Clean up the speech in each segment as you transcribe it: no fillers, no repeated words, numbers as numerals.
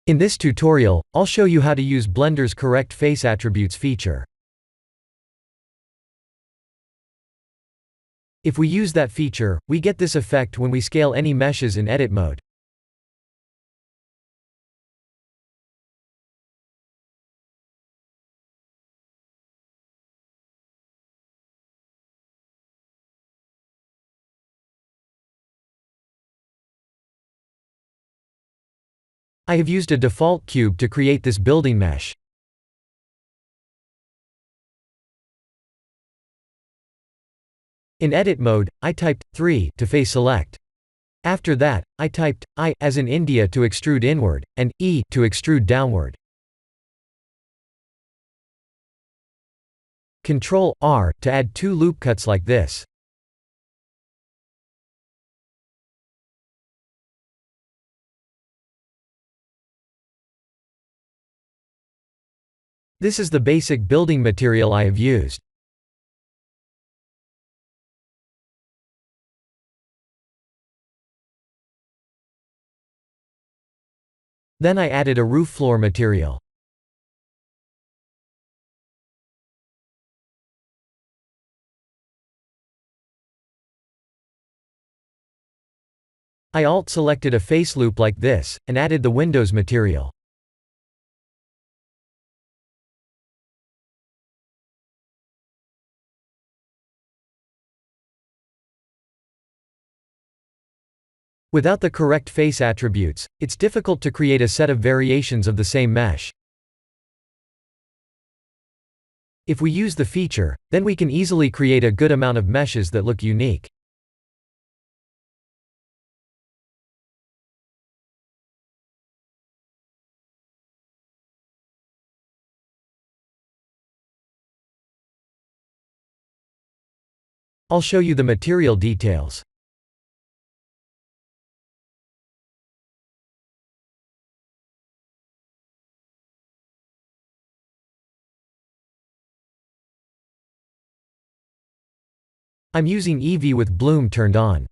In this tutorial, I'll show you how to use Blender's Correct Face Attributes feature. If we use that feature, we get this effect when we scale any meshes in edit mode. I have used a default cube to create this building mesh. In edit mode, I typed 3 to face select. After that, I typed I as in India to extrude inward, and E to extrude downward. Ctrl R to add 2 loop cuts like this. This is the basic building material I have used. Then I added a roof floor material. I alt-selected a face loop like this, and added the windows material. Without the correct face attributes, it's difficult to create a set of variations of the same mesh. If we use the feature, then we can easily create a good amount of meshes that look unique. I'll show you the material details. I'm using Eevee with bloom turned on.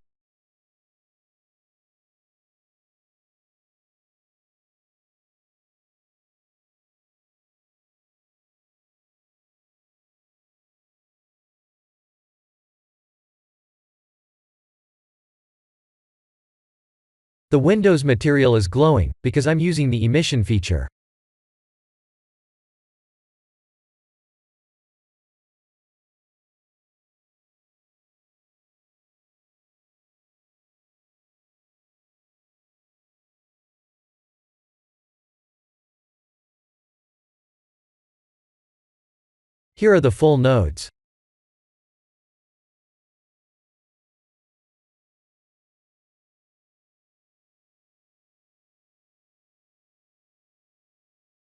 The windows material is glowing, because I'm using the emission feature. Here are the full nodes.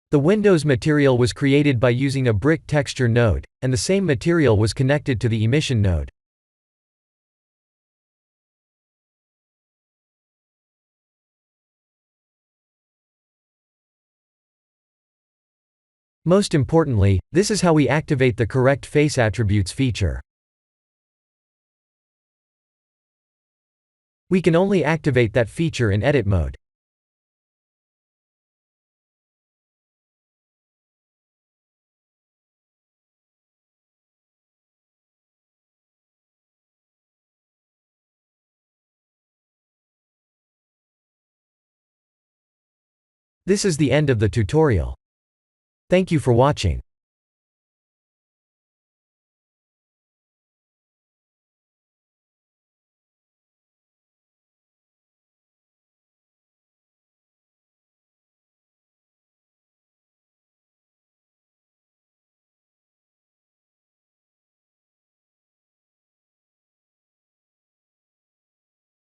The windows material was created by using a brick texture node, and the same material was connected to the emission node. Most importantly, this is how we activate the Correct Face Attributes feature. We can only activate that feature in edit mode. This is the end of the tutorial. Thank you for watching.